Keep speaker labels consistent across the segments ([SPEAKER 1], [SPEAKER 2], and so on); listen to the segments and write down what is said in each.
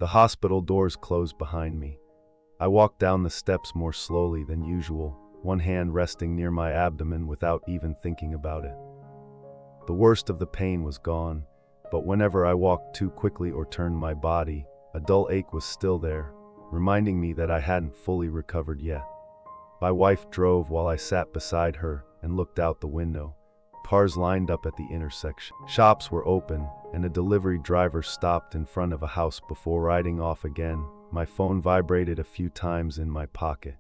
[SPEAKER 1] The hospital doors closed behind me. I walked down the steps more slowly than usual, one hand resting near my abdomen without even thinking about it. The worst of the pain was gone, but whenever I walked too quickly or turned my body, a dull ache was still there, reminding me that I hadn't fully recovered yet. My wife drove while I sat beside her and looked out the window. Cars lined up at the intersection. Shops were open, and a delivery driver stopped in front of a house before riding off again. My phone vibrated a few times in my pocket.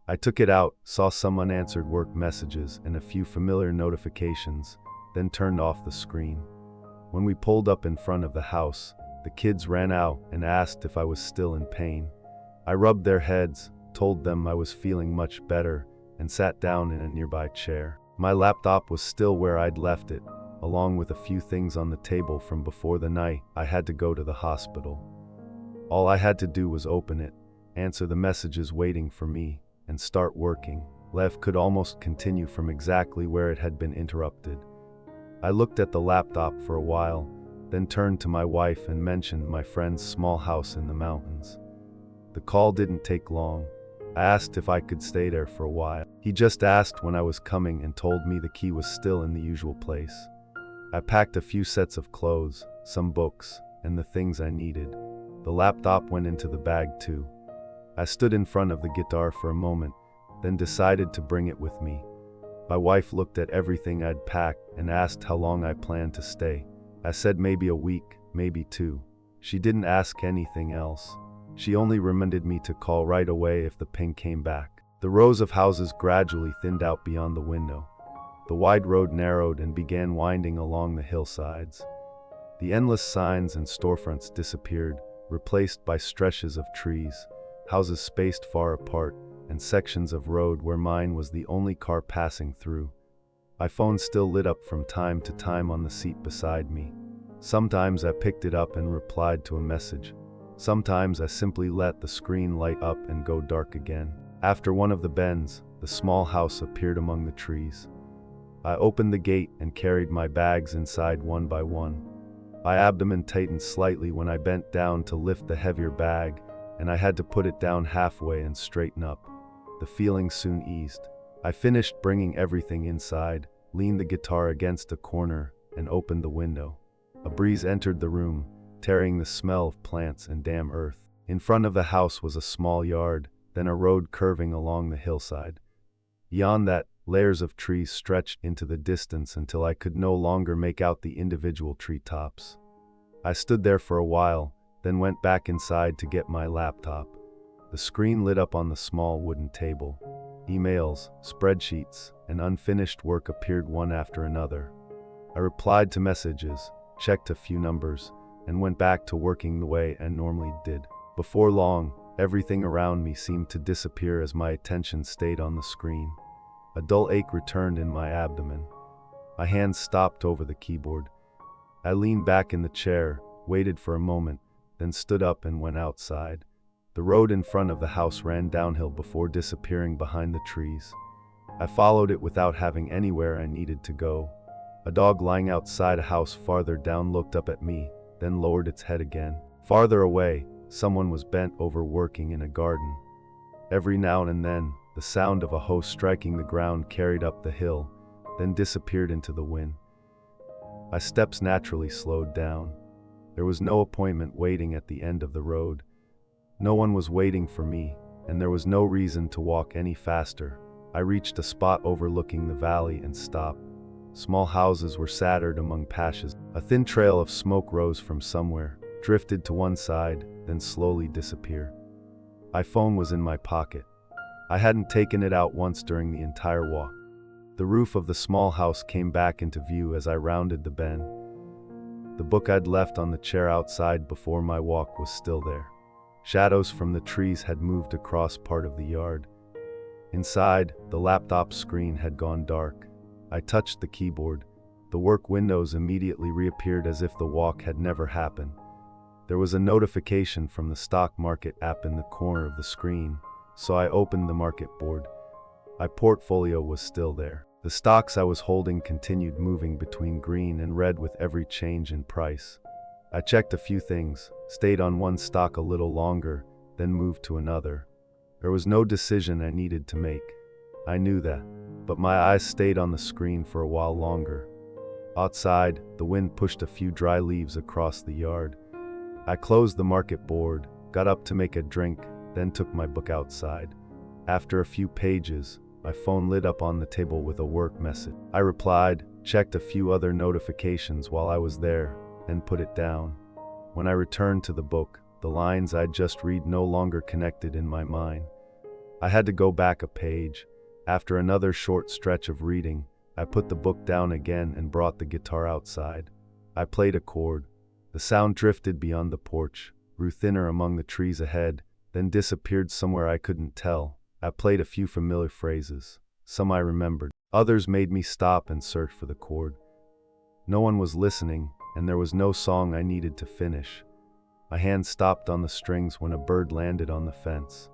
[SPEAKER 1] I took it out, saw some unanswered work messages and a few familiar notifications, then turned off the screen. When we pulled up in front of the house, the kids ran out and asked if I was still in pain. I rubbed their heads, told them I was feeling much better, and sat down in a nearby chair. My laptop was still where I'd left it, along with a few things on the table from before the night I had to go to the hospital. All I had to do was open it, answer the messages waiting for me, and start working. Life could almost continue from exactly where it had been interrupted. I looked at the laptop for a while, then turned to my wife and mentioned my friend's small house in the mountains. The call didn't take long. I asked if I could stay there for a while. He just asked when I was coming and told me the key was still in the usual place. I packed a few sets of clothes, some books, and the things I needed. The laptop went into the bag too. I stood in front of the guitar for a moment, then decided to bring it with me. My wife looked at everything I'd packed and asked how long I planned to stay. I said maybe a week, maybe 2. She didn't ask anything else. She only reminded me to call right away if the ping came back. The rows of houses gradually thinned out beyond the window. The wide road narrowed and began winding along the hillsides. The endless signs and storefronts disappeared, replaced by stretches of trees, houses spaced far apart, and sections of road where mine was the only car passing through. My phone still lit up from time to time on the seat beside me. Sometimes I picked it up and replied to a message. Sometimes I simply let the screen light up and go dark again. After one of the bends, the small house appeared among the trees. I opened the gate and carried my bags inside one by one. My abdomen tightened slightly when I bent down to lift the heavier bag, and I had to put it down halfway and straighten up. The feeling soon eased. I finished bringing everything inside, leaned the guitar against a corner, and opened the window. A breeze entered the room, carrying the smell of plants and damp earth. In front of the house was a small yard, then a road curving along the hillside. Beyond that, layers of trees stretched into the distance until I could no longer make out the individual treetops. I stood there for a while, then went back inside to get my laptop. The screen lit up on the small wooden table. Emails, spreadsheets, and unfinished work appeared one after another. I replied to messages, checked a few numbers, and went back to working the way I normally did. Before long, everything around me seemed to disappear as my attention stayed on the screen. A dull ache returned in my abdomen. My hands stopped over the keyboard. I leaned back in the chair, waited for a moment, then stood up and went outside. The road in front of the house ran downhill before disappearing behind the trees. I followed it without having anywhere I needed to go. A dog lying outside a house farther down looked up at me, then lowered its head again. Farther away, someone was bent over working in a garden. Every now and then, the sound of a hoe striking the ground carried up the hill, then disappeared into the wind. My steps naturally slowed down. There was no appointment waiting at the end of the road. No one was waiting for me, and there was no reason to walk any faster. I reached a spot overlooking the valley and stopped. Small houses were scattered among patches. A thin trail of smoke rose from somewhere, drifted to one side, then slowly disappeared. My phone was in my pocket. I hadn't taken it out once during the entire walk. The roof of the small house came back into view as I rounded the bend. The book I'd left on the chair outside before my walk was still there. Shadows from the trees had moved across part of the yard. Inside, the laptop screen had gone dark. I touched the keyboard. The work windows immediately reappeared as if the walk had never happened. There was a notification from the stock market app in the corner of the screen, so I opened the market board. My portfolio was still there. The stocks I was holding continued moving between green and red with every change in price. I checked a few things, stayed on one stock a little longer, then moved to another. There was no decision I needed to make. I knew that, but my eyes stayed on the screen for a while longer. Outside, the wind pushed a few dry leaves across the yard. I closed the market board, got up to make a drink, then took my book outside. After a few pages, my phone lit up on the table with a work message. I replied, checked a few other notifications while I was there, and put it down. When I returned to the book, the lines I'd just read no longer connected in my mind. I had to go back a page. After another short stretch of reading, I put the book down again and brought the guitar outside. I played a chord. The sound drifted beyond the porch, grew thinner among the trees ahead, then disappeared somewhere I couldn't tell. I played a few familiar phrases. Some I remembered. Others made me stop and search for the chord. No one was listening, and there was no song I needed to finish. My hand stopped on the strings when a bird landed on the fence.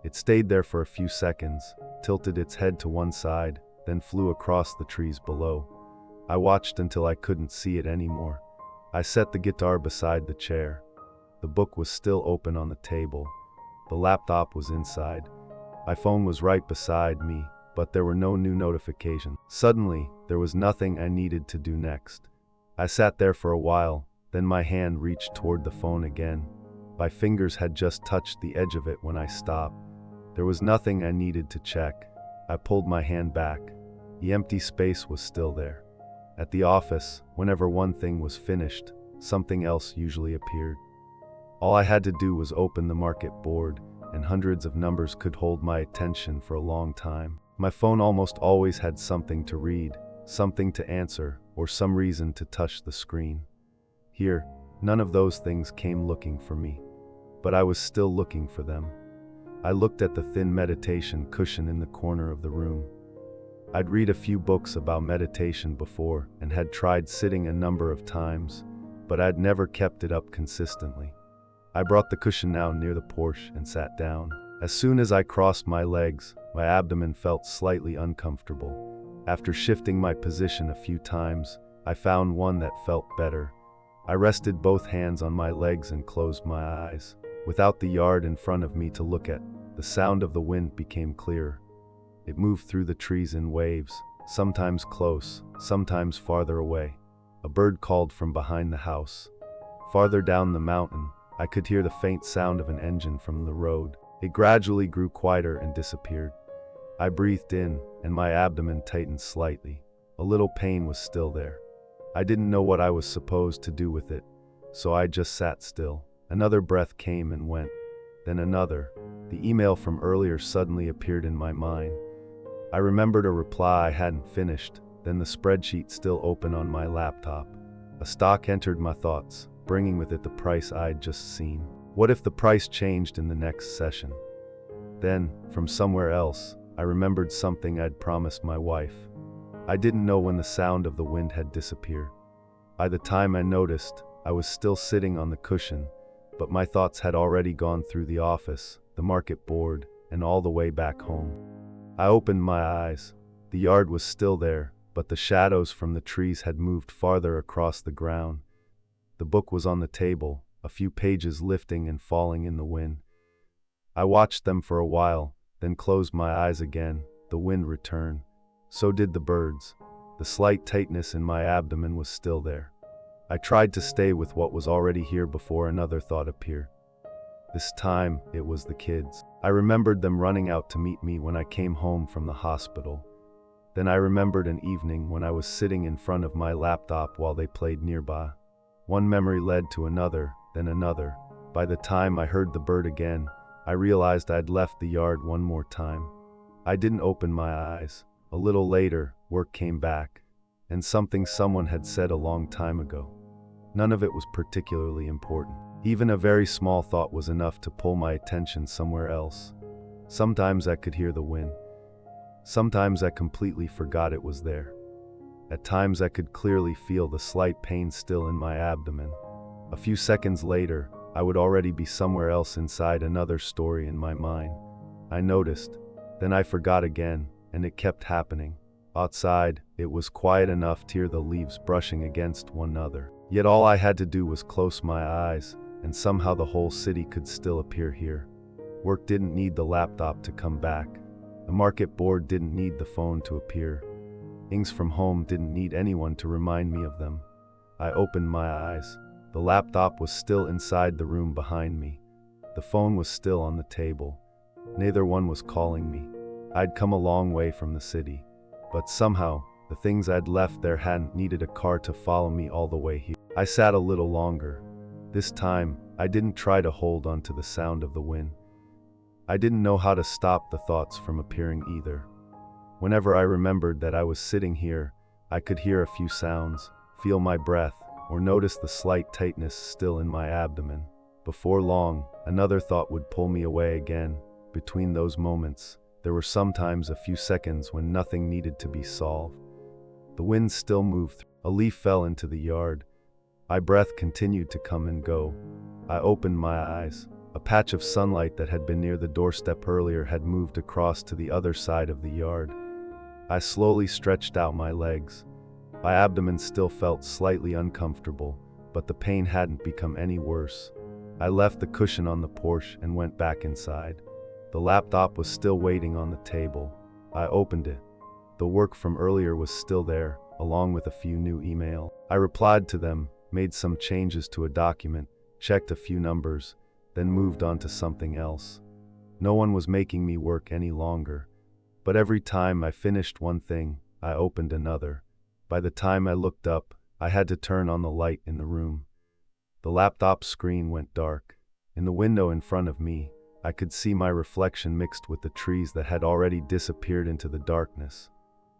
[SPEAKER 1] It stayed there for a few seconds, tilted its head to one side, then flew across the trees below. I watched until I couldn't see it anymore. I set the guitar beside the chair. The book was still open on the table. The laptop was inside. My phone was right beside me, but there were no new notifications. Suddenly, there was nothing I needed to do next. I sat there for a while, then my hand reached toward the phone again. My fingers had just touched the edge of it when I stopped. There was nothing I needed to check. I pulled my hand back. The empty space was still there. At the office, whenever one thing was finished, something else usually appeared. All I had to do was open the market board, and hundreds of numbers could hold my attention for a long time. My phone almost always had something to read, something to answer, or some reason to touch the screen. Here, none of those things came looking for me, but I was still looking for them. I looked at the thin meditation cushion in the corner of the room. I'd read a few books about meditation before and had tried sitting a number of times, but I'd never kept it up consistently. I brought the cushion now near the porch and sat down. As soon as I crossed my legs, my abdomen felt slightly uncomfortable. After shifting my position a few times, I found one that felt better. I rested both hands on my legs and closed my eyes. Without the yard in front of me to look at, the sound of the wind became clearer. It moved through the trees in waves, sometimes close, sometimes farther away. A bird called from behind the house. Farther down the mountain, I could hear the faint sound of an engine from the road. It gradually grew quieter and disappeared. I breathed in, and my abdomen tightened slightly. A little pain was still there. I didn't know what I was supposed to do with it, so I just sat still. Another breath came and went, then another. The email from earlier suddenly appeared in my mind. I remembered a reply I hadn't finished, then the spreadsheet still open on my laptop. A stock entered my thoughts, bringing with it the price I'd just seen. What if the price changed in the next session? Then, from somewhere else, I remembered something I'd promised my wife. I didn't know when the sound of the wind had disappeared. By the time I noticed, I was still sitting on the cushion, but my thoughts had already gone through the office, the market board, and all the way back home. I opened my eyes. The yard was still there, but the shadows from the trees had moved farther across the ground. The book was on the table, a few pages lifting and falling in the wind. I watched them for a while, then closed my eyes again. The wind returned. So did the birds. The slight tightness in my abdomen was still there. I tried to stay with what was already here before another thought appeared. This time, it was the kids. I remembered them running out to meet me when I came home from the hospital. Then I remembered an evening when I was sitting in front of my laptop while they played nearby. One memory led to another, then another. By the time I heard the bird again, I realized I'd left the yard one more time. I didn't open my eyes. A little later, work came back, and something someone had said a long time ago. None of it was particularly important. Even a very small thought was enough to pull my attention somewhere else. Sometimes I could hear the wind. Sometimes I completely forgot it was there. At times I could clearly feel the slight pain still in my abdomen. A few seconds later, I would already be somewhere else inside another story in my mind. I noticed, then I forgot again, and it kept happening. Outside, it was quiet enough to hear the leaves brushing against one another. Yet all I had to do was close my eyes, and somehow the whole city could still appear here. Work didn't need the laptop to come back. The market board didn't need the phone to appear. Things from home didn't need anyone to remind me of them. I opened my eyes. The laptop was still inside the room behind me. The phone was still on the table. Neither one was calling me. I'd come a long way from the city, but somehow, the things I'd left there hadn't needed a car to follow me all the way here. I sat a little longer. This time, I didn't try to hold on to the sound of the wind. I didn't know how to stop the thoughts from appearing either. Whenever I remembered that I was sitting here, I could hear a few sounds, feel my breath, or notice the slight tightness still in my abdomen. Before long, another thought would pull me away again. Between those moments, there were sometimes a few seconds when nothing needed to be solved. The wind still moved. A leaf fell into the yard. My breath continued to come and go. I opened my eyes. A patch of sunlight that had been near the doorstep earlier had moved across to the other side of the yard. I slowly stretched out my legs. My abdomen still felt slightly uncomfortable, but the pain hadn't become any worse. I left the cushion on the porch and went back inside. The laptop was still waiting on the table. I opened it. The work from earlier was still there, along with a few new emails. I replied to them, made some changes to a document, checked a few numbers, then moved on to something else. No one was making me work any longer. But every time I finished one thing, I opened another. By the time I looked up, I had to turn on the light in the room. The laptop screen went dark. In the window in front of me, I could see my reflection mixed with the trees that had already disappeared into the darkness.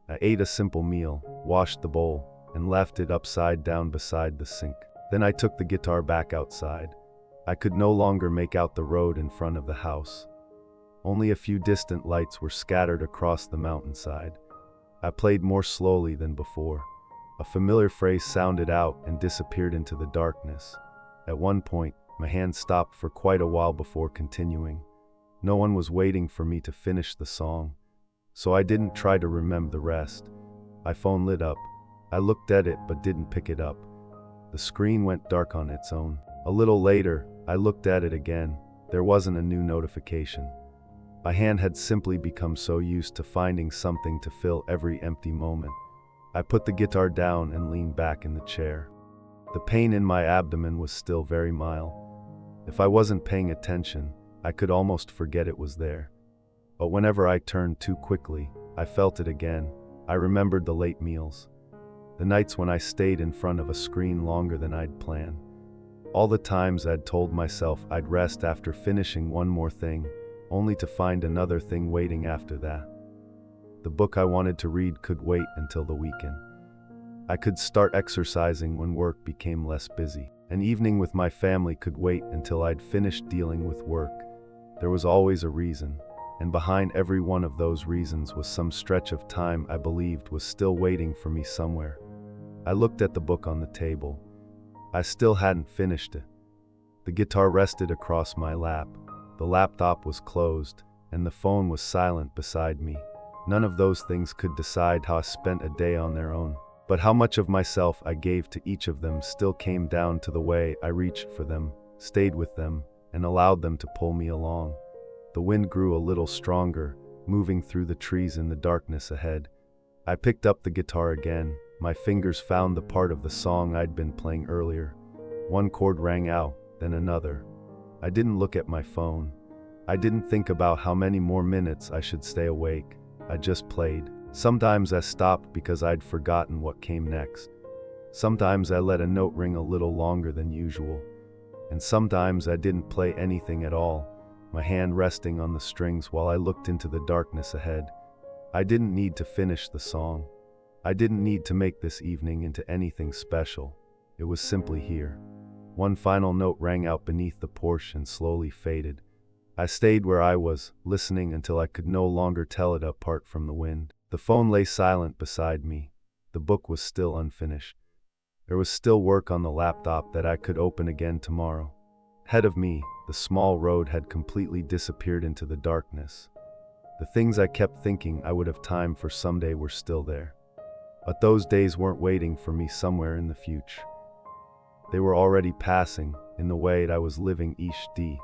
[SPEAKER 1] I ate a simple meal, washed the bowl, and left it upside down beside the sink. Then I took the guitar back outside. I could no longer make out the road in front of the house. Only a few distant lights were scattered across the mountainside. I played more slowly than before. A familiar phrase sounded out and disappeared into the darkness. At one point, my hand stopped for quite a while before continuing. No one was waiting for me to finish the song, so I didn't try to remember the rest. My phone lit up. I looked at it but didn't pick it up. The screen went dark on its own. A little later, I looked at it again. There wasn't a new notification. My hand had simply become so used to finding something to fill every empty moment. I put the guitar down and leaned back in the chair. The pain in my abdomen was still very mild. If I wasn't paying attention, I could almost forget it was there. But whenever I turned too quickly, I felt it again. I remembered the late meals. The nights when I stayed in front of a screen longer than I'd planned. All the times I'd told myself I'd rest after finishing one more thing, only to find another thing waiting after that. The book I wanted to read could wait until the weekend. I could start exercising when work became less busy. An evening with my family could wait until I'd finished dealing with work. There was always a reason, and behind every one of those reasons was some stretch of time I believed was still waiting for me somewhere. I looked at the book on the table. I still hadn't finished it. The guitar rested across my lap. The laptop was closed, and the phone was silent beside me. None of those things could decide how I spent a day on their own. But how much of myself I gave to each of them still came down to the way I reached for them, stayed with them, and allowed them to pull me along. The wind grew a little stronger, moving through the trees in the darkness ahead. I picked up the guitar again. My fingers found the part of the song I'd been playing earlier. One chord rang out, then another. I didn't look at my phone. I didn't think about how many more minutes I should stay awake. I just played. Sometimes I stopped because I'd forgotten what came next. Sometimes I let a note ring a little longer than usual. And sometimes I didn't play anything at all, my hand resting on the strings while I looked into the darkness ahead. I didn't need to finish the song. I didn't need to make this evening into anything special. It was simply here. One final note rang out beneath the porch and slowly faded. I stayed where I was, listening until I could no longer tell it apart from the wind. The phone lay silent beside me. The book was still unfinished. There was still work on the laptop that I could open again tomorrow. Ahead of me, the small road had completely disappeared into the darkness. The things I kept thinking I would have time for someday were still there. But those days weren't waiting for me somewhere in the future. They were already passing in the way I was living each day.